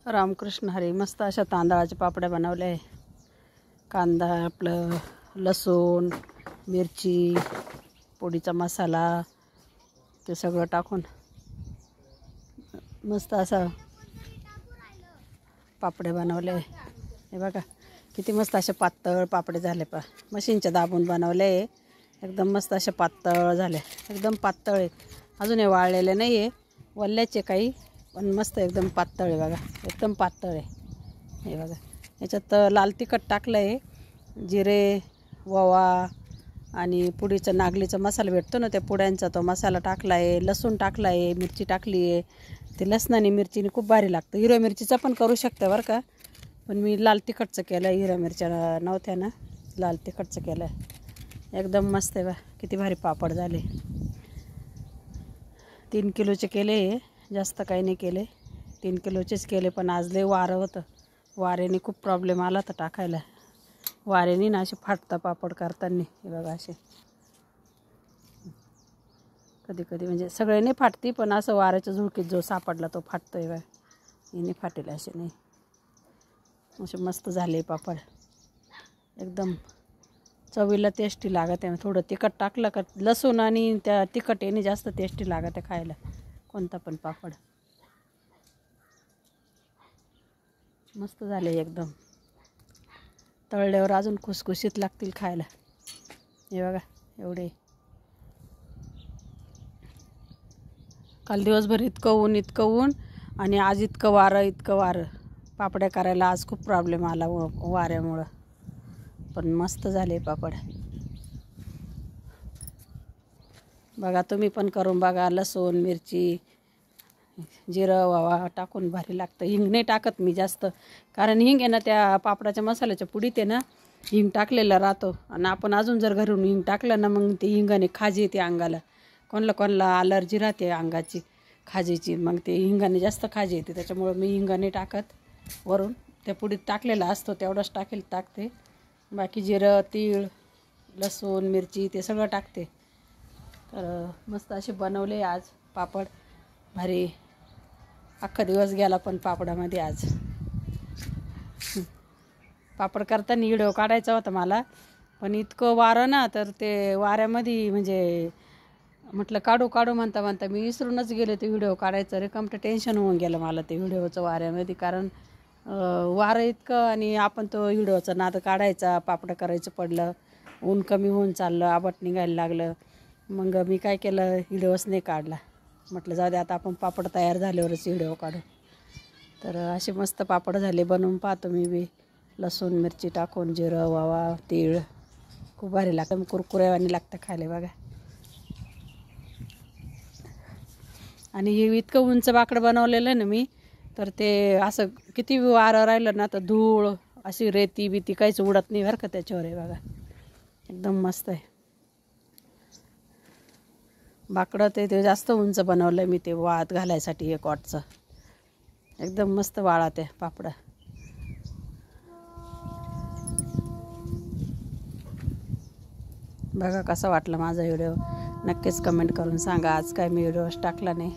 रामकृष्ण हरी. मस्त अशा तांदळाचे पापड्या बनवले. कांदा, आपलं लसूण, मिरची, पोळीचा मसाला ते सगळं टाकून मस्त असा पापडे बनवले. हे बघा किती मस्त असे पातळ पापडे झाले. मशीनच्या दाबून बनवले. एकदम मस्त असे पातळ झाले. एकदम पातळ आहे. अजून हे वाळलेले नाही आहे, वल्ल्याचे काही, पण मस्त एकदम पातळ आहे. बघा एकदम पातळ आहे. हे बघा याच्यात लाल तिखट टाकलं आहे, जिरे, ओवा आणि पुडीचा नागलीचा मसाला भेटतो ना, त्या पुड्यांचा तो मसाला टाकला आहे. लसूण टाकला आहे, मिरची टाकली आहे. ते लसणाने मिरचीने खूप भारी लागतं. हिरव्या मिरचीचा पण करू शकता बरं का, पण मी लाल तिखटचं केलं. हिरव्या मिरच्या नव्हत्या ना, लाल तिखटचं केलं. एकदम मस्त आहे. बा किती भारी पापड झाले. 3 किलोचे केले. जास्त काही नाही केले, 3 किलोचेच केले. पण आज लय वारं होतं, वाऱ्याने खूप प्रॉब्लेम आला तर टाकायला. वाऱ्याने ना असे फाटतं पापड करताना. हे बघा असे कधी कधी म्हणजे सगळे नाही फाटती, पण असं वाऱ्याच्या झुळकीत जो सापडला तो फाटतो. हे बघा हे फाटेल असे नाही. असे मस्त झाले पापड. एकदम चवीला टेस्टी लागत आहे. थोडं तिखट टाकलं का लसूण आणि त्या तिखट याने जास्त टेस्टी लागत आहे खायला कोणता पण पापड. मस्त झाले एकदम. तळल्यावर अजून खुसखुशीत लागतील खायला. हे बघा एवढे. काल दिवसभर इतकं ऊन आणि आज इतकं वारं. पापड्या करायला आज खूप प्रॉब्लेम आला वाऱ्यामुळं. पण मस्त झाले पापड. बघा तुम्ही पण करून बघा. लसूण, मिरची, जिरं, ओवा टाकून भारी लागतं. हिंग नाही टाकत मी जास्त, कारण हिंग आहे ना त्या पापडाच्या मसाल्याच्या पुडीत आहे ना, हिंग टाकलेला राहतो. आणि आपण अजून जर घरून हिंग टाकलं ना, मग ते हिंगाने खाजी येते अंगाला. कोणाला ॲलर्जी राहते अंगाची खाजीची, मग ते हिंगाने जास्त खाजी येते. त्याच्यामुळं मी हिंगाने टाकत. वरून त्या पुडीत टाकलेला असतो तेवढंच टाकते. बाकी जिरं, तीळ, लसूण, मिरची ते सगळं टाकते. तर मस्त असे बनवले आज पापड. भारी अख्खा दिवस गेला पण पापडामध्ये आज. पापड करताना व्हिडिओ काढायचा होता मला, पण इतकं वारं ना, तर ते वाऱ्यामध्ये म्हणजे म्हटलं काढू म्हणता मी विसरूनच गेले ते व्हिडिओ काढायचं. रिकामटं टेन्शन होऊन गेलं मला ते व्हिडिओचं वाऱ्यामध्ये, कारण वारं इतकं आणि आपण तो व्हिडिओचा नाद काढायचा. पापड करायचं पडलं, ऊन कमी होऊन चाललं, आबट निघायला लागलं. मग मी काय केलं, व्हिडिओच नाही काढला. म्हटलं जाऊ दे आता आपण पापड तयार झाल्यावरच व्हिडिओ काढू. तर असे मस्त पापड झाले. बनवून पाहतो मी बी. लसूण मिरची टाकून, जिरं, ओवा, तीळ, खूप भारी लागतं. कुरकुऱ्यावानी लागतं खायला. बघा आणि हे इतकं उंच बाकडं बनवलेलं आहे ना मी, तर ते असं किती वारं राहिलं ना तर धूळ अशी रेती बिती काहीच उडत नाही बरं का त्याच्यावर. आहे बघा एकदम मस्त आहे बाकडं. ते जास्त उंच बनवलं मी, ते वाळत घालायसाठी 1 वाटचं. एकदम मस्त वाळत आहे पापडं. बघा कसा वाटला माझा व्हिडिओ, नक्कीच कमेंट करून सांगा. आज काय मी व्हिडिओ टाकला नाही.